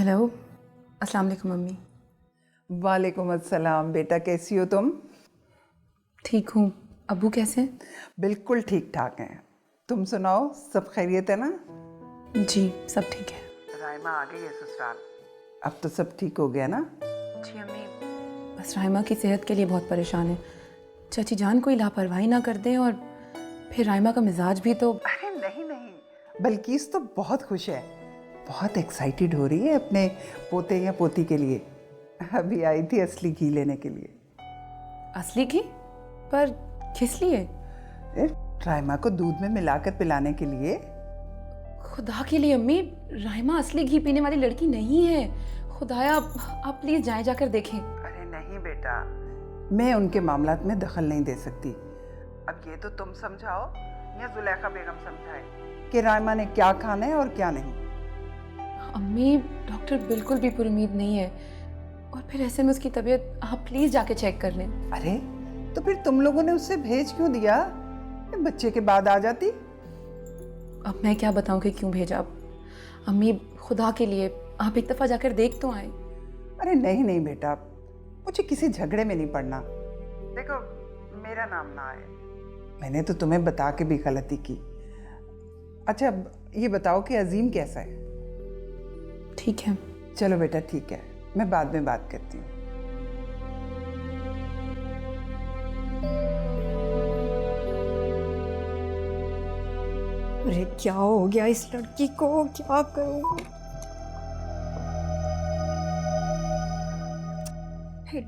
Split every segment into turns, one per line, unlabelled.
Hello, अस्सलाम वालेकुम mummy.
वालेकुम अस्सलाम। बेटा कैसी हो तुम?
ठीक हूँ। अब्बू कैसे हैं?
बिल्कुल ठीक ठाक हैं। तुम सुनाओ, सब खैरियत है ना?
जी सब ठीक है।
राइमा आ गई है ससुराल। अब तो सब ठीक हो गया ना?
जी अम्मी, बस राइमा की सेहत के लिए बहुत परेशान है। चाची जान कोई लापरवाही ना कर दें और फिर राइमा का मिजाज भी तो।
अरे नहीं नहीं, बल्किस तो बहुत खुश है, बहुत एक्साइटेड हो रही है अपने पोते या पोती के लिए। अभी आई थी असली घी लेने के लिए।
असली घी? पर किस लिए?
राइमा को दूध में मिलाकर पिलाने के लिए।
खुदा के लिए अम्मी, राइमा असली घी पीने वाली लड़की नहीं है। खुदाया आप प्लीज जाएं, जाकर देखें।
अरे नहीं बेटा, मैं उनके मामलात में दखल नहीं दे सकती। अब ये तो तुम समझाओ या जुलेखा बेगम समझाए कि राइमा ने क्या खाना है और क्या नहीं।
अम्मी डॉक्टर बिल्कुल भी पुरुमीद नहीं है, और फिर ऐसे में उसकी तबीयत आप प्लीज जाके चेक कर लें।
अरे तो फिर तुम लोगों ने उससे भेज क्यों दिया? बच्चे के बाद आ जाती।
अब मैं क्या बताऊं कि क्यों भेजा। अम्मी खुदा के लिए आप एक दफा जाकर देख तो आए।
अरे नहीं नहीं बेटा, मुझे किसी झगड़े में नहीं पड़ना। देखो, मेरा नाम ना आए, मैंने तो तुम्हें बता के भी गलती की। अच्छा अब ये बताओ कि अजीम कैसा है?
ठीक है।
चलो बेटा ठीक है, मैं बाद में बात करती हूँ।
अरे क्या हो गया इस लड़की को, क्या करूं?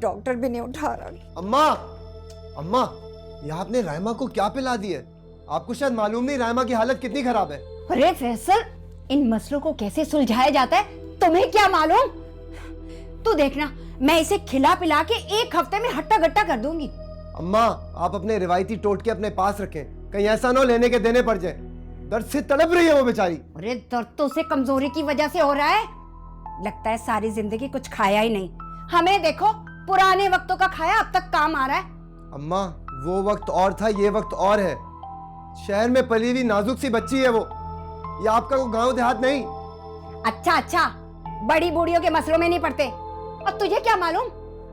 डॉक्टर भी नहीं उठा रहा।
अम्मा, अम्मा, ये आपने राइमा को क्या पिला दी है? आपको शायद मालूम नहीं राइमा की हालत कितनी खराब है।
अरे फैसल, इन मसलों को कैसे सुलझाया जाता है तुम्हें क्या मालूम? तू देखना, मैं इसे खिला पिला के एक हफ्ते में हट्टा गट्टा कर दूंगी।
अम्मा, आप अपने रिवायती टोटके अपने पास रखें, कहीं ऐसा ना हो लेने के देने पड़ जाए। दर्द से तड़प रही है वो बेचारी।
अरे दर्द तो उसे कमजोरी की वजह से हो रहा है। लगता है सारी जिंदगी कुछ खाया ही नहीं। हमें देखो, पुराने वक्तों का खाया अब तक काम आ रहा है।
अम्मा, वो वक्त और था, ये वक्त और है। शहर में पली हुई नाजुक सी बच्ची है वो, ये आपका वो गांव देहात नहीं।
अच्छा अच्छा, बड़ी बूढ़ियों के मसलों में नहीं पड़ते। और तुझे क्या मालूम,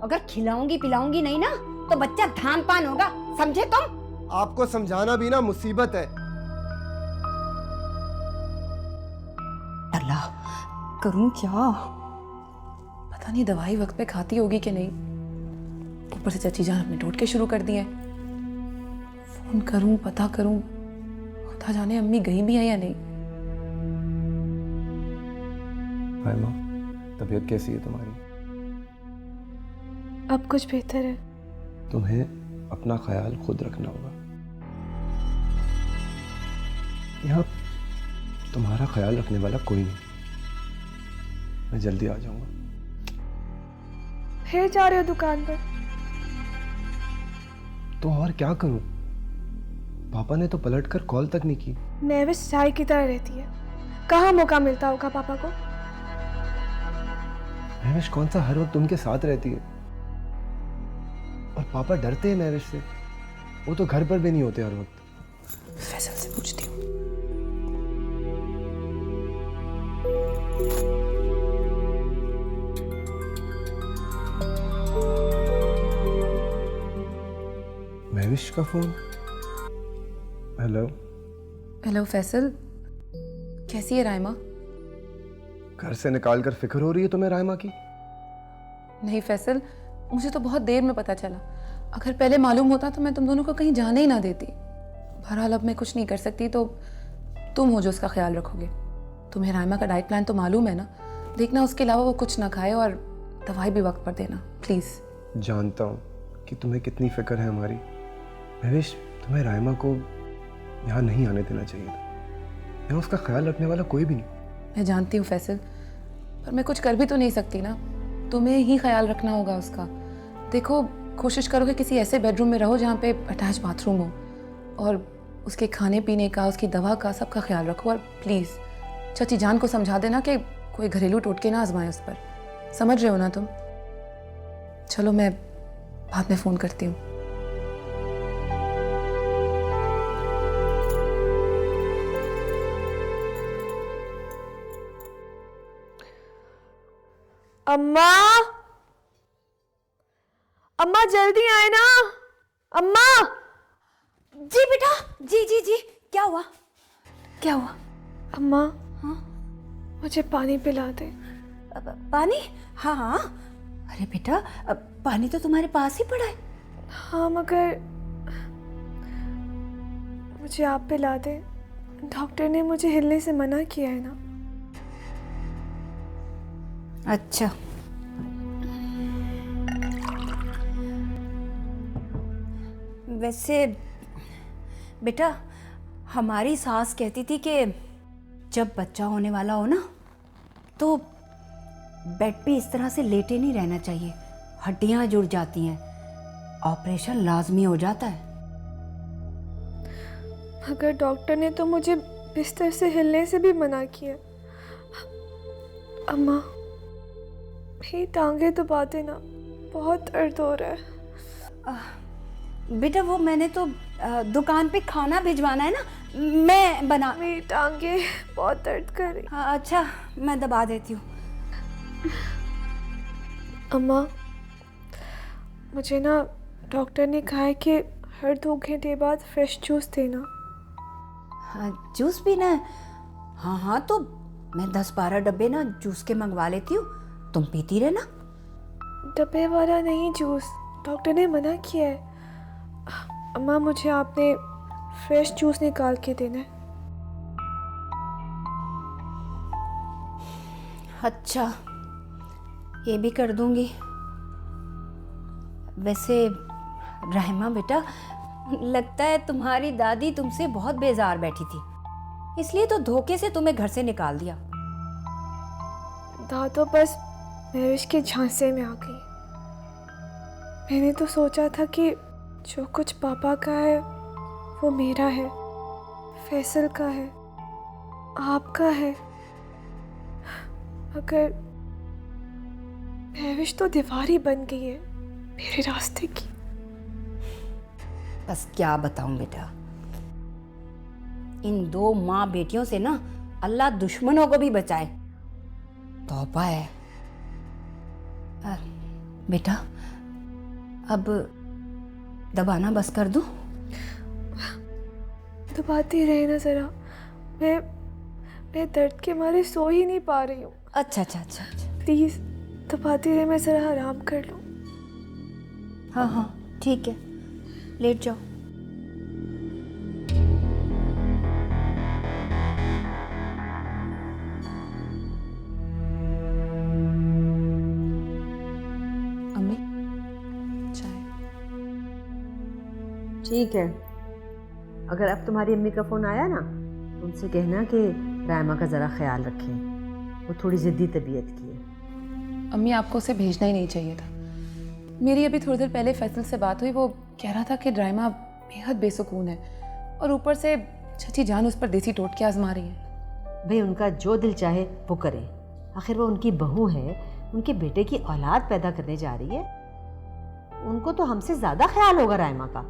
अगर खिलाऊंगी पिलाऊंगी नहीं ना तो बच्चा धान पान होगा, समझे तुम?
आपको समझाना भी ना मुसीबत है।
अल्लाह, करूं क्या?
पता नहीं दवाई वक्त पे खाती होगी कि नहीं। ऊपर से चाची जान अपने टोटके शुरू कर दिए। फोन करूं, पता करूं, खुदा जाने अम्मी गई भी है या नहीं।
हाय माँ, तबीयत कैसी है तुम्हारी?
अब कुछ बेहतर है।
तुम्हें अपना ख्याल खुद रखना होगा। यहाँ तुम्हारा ख्याल रखने वाला कोई नहीं। मैं जल्दी आ जाऊंगा।
फिर जा रहे हो दुकान पर?
तो और क्या करूं? पापा ने तो पलटकर कॉल तक नहीं की।
महविश चाय की तरह रहती है, कहाँ मौका मिलता होगा पापा को।
महविश कौन सा हर वक्त उनके साथ रहती है, और पापा डरते हैं महविश से। वो तो घर पर भी नहीं होते हर वक्त।
फैसल से पूछती हूँ।
महविश का फोन। हेलो।
हेलो फैसल, कैसी है राइमा?
घर से निकाल कर फिक्र हो रही है तुम्हें राइमा की?
नहीं फैसल, मुझे तो बहुत देर में पता चला। अगर पहले मालूम होता तो मैं तुम दोनों को कहीं जाने ही ना देती। बहरहाल अब मैं कुछ नहीं कर सकती, तो तुम हो जो उसका ख्याल रखोगे। तुम्हें राइमा का डाइट प्लान तो मालूम है ना? देखना उसके अलावा वो कुछ ना खाए, और दवाई भी वक्त पर देना प्लीज़।
जानता हूँ कि तुम्हें कितनी फिक्र है हमारी। महविश, तुम्हें राइमा को यहाँ नहीं आने देना चाहिए था। यहाँ उसका ख्याल रखने वाला कोई भी नहीं।
मैं जानती हूँ फैसल, पर मैं कुछ कर भी तो नहीं सकती ना। तुम्हें ही ख्याल रखना होगा उसका। देखो, कोशिश करो कि किसी ऐसे बेडरूम में रहो जहाँ पे अटैच बाथरूम हो, और उसके खाने पीने का, उसकी दवा का, सबका ख्याल रखो। और प्लीज़ चाची जान को समझा देना कि कोई घरेलू टोटके ना आजमाए उस पर। समझ रहे हो ना तुम? चलो मैं बाद में फ़ोन करती हूँ।
अम्मा, अम्मा जल्दी आए ना। अम्मा।
जी बेटा, जी जी जी, क्या हुआ, क्या हुआ?
अम्मा,
हाँ?
मुझे पानी पिला दे।
पानी? हाँ हाँ। अरे बेटा, पानी तो तुम्हारे पास ही पड़ा है।
हाँ, मगर मुझे आप पिला दे। डॉक्टर ने मुझे हिलने से मना किया है ना।
अच्छा, वैसे बेटा, हमारी सास कहती थी कि जब बच्चा होने वाला हो ना, तो बेड पे इस तरह से लेटे नहीं रहना चाहिए, हड्डियां जुड़ जाती हैं, ऑपरेशन लाजमी हो जाता है।
मगर डॉक्टर ने तो मुझे बिस्तर से हिलने से भी मना किया। अम्मा, मेरी टांगे दबा देना, बहुत दर्द हो रहा है।
बेटा, वो मैंने तो दुकान पे खाना भिजवाना है ना, मैं बना।
मेरी टांगे बहुत दर्द कर रही।
हाँ, अच्छा, मैं दबा देती हूँ।
अम्मा, मुझे ना डॉक्टर ने कहा है कि हर 2 घंटे बाद फ्रेश जूस देना।
हाँ, जूस पीना है? हाँ हाँ, तो मैं 10-12 डब्बे ना जूस के मंगवा लेती हूँ, तुम पीती रहना।
डब्बे वाला नहीं जूस, डॉक्टर ने मना किया है। अम्मा, मुझे आपने फ्रेश जूस निकाल के देना है।
अच्छा, ये भी कर दूंगी। वैसे रहमा बेटा, लगता है तुम्हारी दादी तुमसे बहुत बेजार बैठी थी, इसलिए तो धोखे से तुम्हें घर से निकाल दिया।
दादो बस महविश के झांसे में आ गई। मैंने तो सोचा था कि जो कुछ पापा का है वो मेरा है, फैसल का है, आपका है। मगर महविश तो दीवार ही बन गई है मेरे रास्ते की।
बस क्या बताऊं बेटा, इन 2 माँ बेटियों से ना अल्लाह दुश्मनों को भी बचाए। तौबा है। बेटा, अब दबाना बस कर दूं?
दबाती रहे ना जरा, मैं दर्द के मारे सो ही नहीं पा रही हूँ।
अच्छा अच्छा अच्छा अच्छा।
प्लीज दबाती रहे, मैं जरा आराम कर लूँ।
हाँ हाँ, ठीक है, लेट जाओ।
अम्मी, चाय।
ठीक है, अगर अब तुम्हारी अम्मी का फ़ोन आया ना, तो उनसे कहना कि रायमा का ज़रा ख्याल रखें, वो थोड़ी ज़िद्दी तबीयत की है।
अम्मी, आपको उसे भेजना ही नहीं चाहिए था। मेरी अभी थोड़ी देर पहले फैसल से बात हुई, वो कह रहा था कि ड्राइमा बेहद बेसुकून है और ऊपर से चची जान उस पर देसी टोटके आजमा रही है।
भाई, उनका जो दिल चाहे वो करें, आखिर वो उनकी बहू है, उनके बेटे की औलाद पैदा करने जा रही है, उनको तो हमसे ज़्यादा ख्याल होगा रायमा का।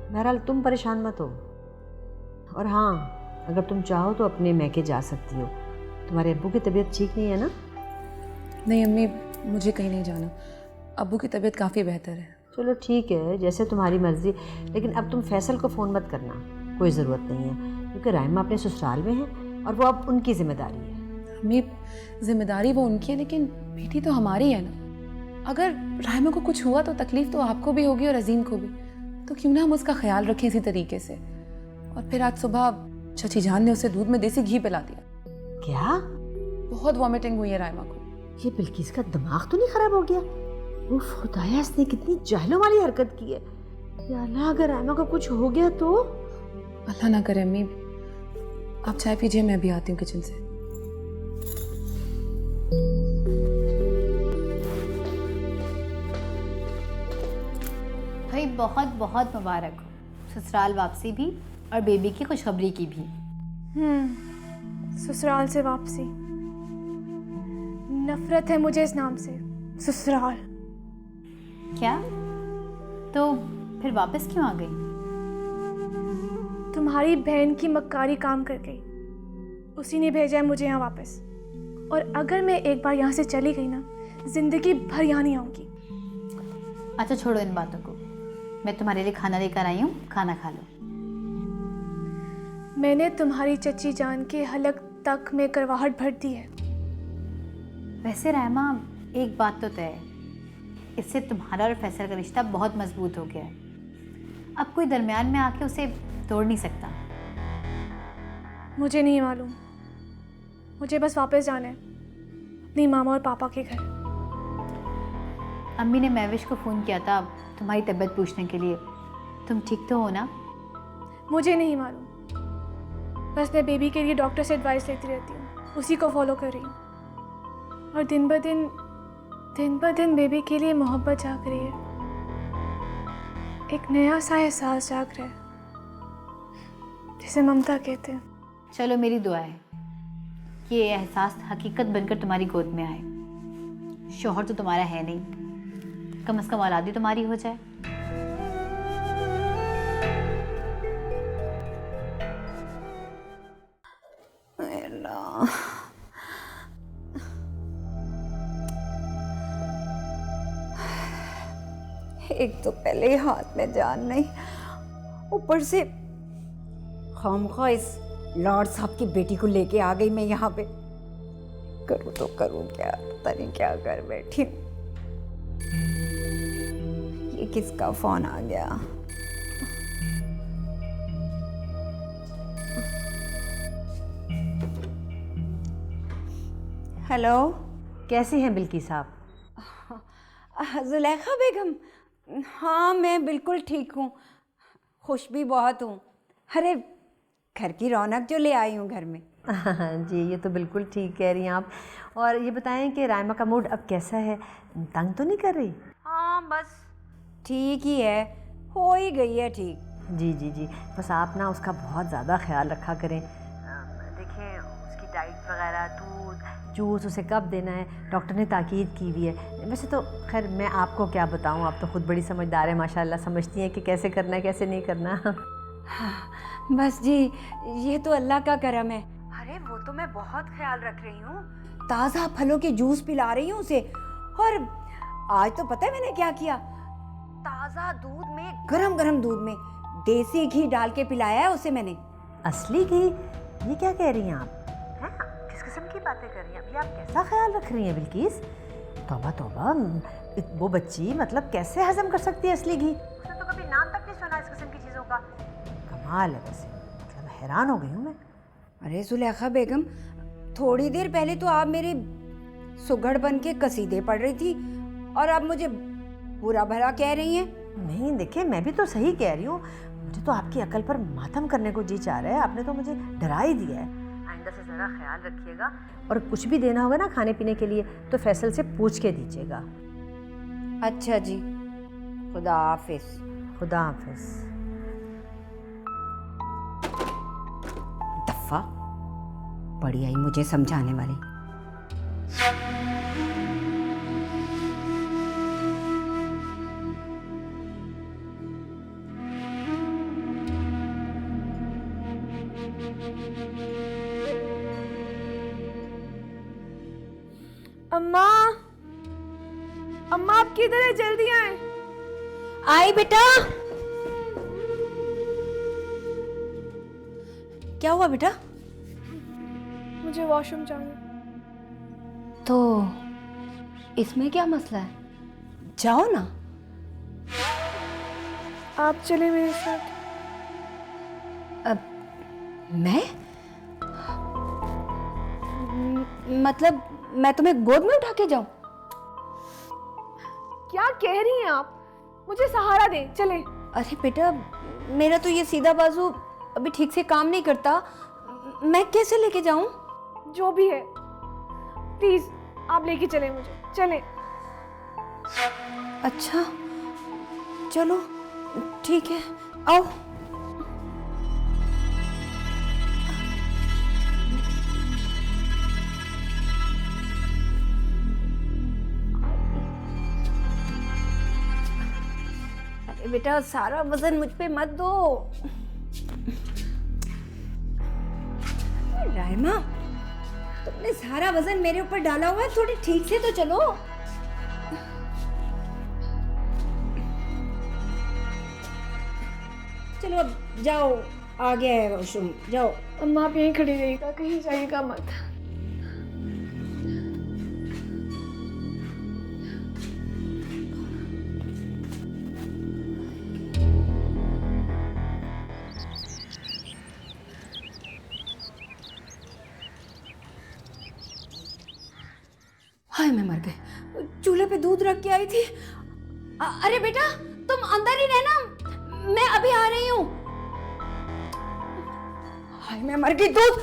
बहरहाल तुम परेशान मत हो। और हाँ, अगर तुम चाहो तो अपने मैके जा सकती हो, तुम्हारे अब्बू की तबीयत ठीक नहीं है ना?
नहीं अम्मी, मुझे कहीं नहीं जाना, अब्बू की तबीयत काफ़ी बेहतर है।
चलो ठीक है, जैसे तुम्हारी मर्जी, लेकिन अब तुम फैसल को फ़ोन मत करना, कोई ज़रूरत नहीं है, क्योंकि रायमा अपने ससुराल में है और वो अब उनकी जिम्मेदारी है।
अम्मी, जिम्मेदारी वो उनकी है, लेकिन बेटी तो हमारी है ना। अगर रायमा को कुछ हुआ तो तकलीफ तो आपको भी होगी और अजीम को भी, तो क्यों ना हम उसका ख्याल रखें इसी तरीके से। और फिर आज सुबह चची जान ने उसे दूध में देसी घी पिला दिया।
क्या?
बहुत वॉमिटिंग हुई है रायमा को।
ये बिल्किस का दिमाग तो नहीं खराब हो गया? वो खुदाया, इसने कितनी जाहिलों वाली हरकत की है। या अल्लाह, अगर रायमा को कुछ हो गया तो?
अल्लाह ना करे अम्मी, आप चाय पीजिए, मैं भी आती हूँ किचन से।
भाई बहुत बहुत मुबारक हो, ससुराल वापसी भी और बेबी की खुशखबरी की भी।
ससुराल से वापसी, नफरत है मुझे इस नाम से, ससुराल।
क्या? तो फिर वापस क्यों आ गई?
तुम्हारी बहन की मक्कारी काम कर गई, उसी ने भेजा है मुझे यहाँ वापस। और अगर मैं एक बार यहाँ से चली गई ना, ज़िंदगी भर यहाँ नहीं आऊँगी।
अच्छा छोड़ो इन बातों को, मैं तुम्हारे लिए खाना लेकर आई हूँ, खाना खा लो।
मैंने तुम्हारी चची जान के हलक तक में करवाहट भर दी है।
वैसे रायमा, एक बात तो तय है, इससे तुम्हारा और फैसल का रिश्ता बहुत मजबूत हो गया है। अब कोई दरमियान में आके उसे तोड़ नहीं सकता।
मुझे नहीं मालूम, मुझे बस वापस जाना है अपनी मामा और पापा के घर।
अम्मी ने महविश को फ़ोन किया था तुम्हारी तबीयत पूछने के लिए। तुम ठीक तो हो ना?
मुझे नहीं मालूम, बस मैं बेबी के लिए डॉक्टर से एडवाइस लेती रहती हूँ, उसी को फॉलो कर रही हूँ। और दिन ब दिन बेबी के लिए मोहब्बत जाग रही है। एक नया सा एहसास जाग रहा है, जिसे ममता कहते हैं।
चलो, मेरी दुआ है कि ये एहसास हकीकत बनकर तुम्हारी गोद में आए। शौहर तो तुम्हारा है नहीं, कम से कम औलादी तुम्हारी हो जाए।
एक तो पहले ही हाथ में जान नहीं, ऊपर से खामखा इस लॉर्ड साहब की बेटी को लेके आ गई मैं यहाँ पे। करूँ तो करूँ क्या, पता नहीं क्या कर बैठी। ये किसका फोन आ गया? हेलो,
कैसी हैं बिल्किस आप?
जुलेखा बेगम, हाँ मैं बिल्कुल ठीक हूँ, खुश भी बहुत हूँ। अरे घर की रौनक जो ले आई हूँ घर में।
जी, ये तो बिल्कुल ठीक कह रही हैं आप। और ये बताएं कि रायमा का मूड अब कैसा है, तंग तो नहीं कर रही?
हाँ बस ठीक ही है, हो ही गई है ठीक।
जी जी जी, बस आप ना उसका बहुत ज़्यादा ख्याल रखा करें। देखें उसकी डाइट वगैरह, दूध, जूस उसे कब देना है, डॉक्टर ने ताकीद की हुई है। वैसे तो खैर मैं आपको क्या बताऊं, आप तो खुद बड़ी समझदार है माशाल्लाह, समझती हैं कि कैसे करना है कैसे नहीं करना।
हाँ, बस जी ये तो अल्लाह का करम है। अरे वो तो मैं बहुत ख्याल रख रही हूँ, ताज़ा फलों के जूस पिला रही हूँ उसे। और आज तो पता है मैंने क्या किया, ताज़ा दूध में, गरम गरम दूध में देसी घी डाल के पिलाया है उसे मैंने।
असली घी? ये क्या कह रही हैं आप? हैं, किस किस्म की बातें कर रही हैं? अभी आप कैसा ख्याल रख रही हैं बिल्किस? तौबा तौबा, वो बच्ची मतलब कैसे हजम कर सकती है असली घी? उसने तो कभी नाम तक नहीं सुना इस किस्म की चीज़ों का। कमाल है वैसे, मतलब हैरान हो गई हूँ मैं।
अरे जुलेखा बेगम, थोड़ी देर पहले तो आप मेरे सुगड़ बन के कसीदे पढ़ रही थी और अब मुझे बुरा भला कह रही हैं।
नहीं देखिए, मैं भी तो सही कह रही हूँ, मुझे तो आपकी अकल पर मातम करने को जी चाह रहा है। आपने तो मुझे डरा ही दिया है। आइंदा से ज़रा ख्याल रखिएगा, और कुछ भी देना होगा ना खाने पीने के लिए तो फैसल से पूछ के दीजिएगा।
अच्छा जी, खुदा हाफिज।
खुदा हाफिज।
दफा बड़ी आई मुझे समझाने वाली।
अम्मा, अम्मा आप किधर है? जल्दी आए।
आई बेटा। क्या हुआ बेटा?
मुझे वॉशरूम जाना।
तो इसमें क्या मसला है, जाओ ना।
आप चले मेरे साथ।
अब मैं मतलब मैं तुम्हें गोद में उठा के जाऊं?
क्या कह रही हैं आप? मुझे सहारा दे, चले।
अरे बेटा, मेरा तो ये सीधा बाजू अभी ठीक से काम नहीं करता, मैं कैसे लेके जाऊं?
जो भी है, प्लीज आप लेके चले मुझे, चले।
अच्छा चलो ठीक है, आओ। अरे बेटा, सारा वजन मुझ पे मत दो। रायमा, तुमने सारा वजन मेरे ऊपर डाला हुआ है, थोड़ी ठीक से तो चलो। चलो अब जाओ, आ गया है वॉशरूम, जाओ।
अम्मा आप यहीं खड़ी रहिएगा, कहीं जाइएगा मत।
हाय मैं मर गई, चूल्हे पे दूध रख के आई थी। अरे बेटा तुम अंदर ही रहना, मैं अभी आ रही हूँ। हाय मैं मर गई, दूध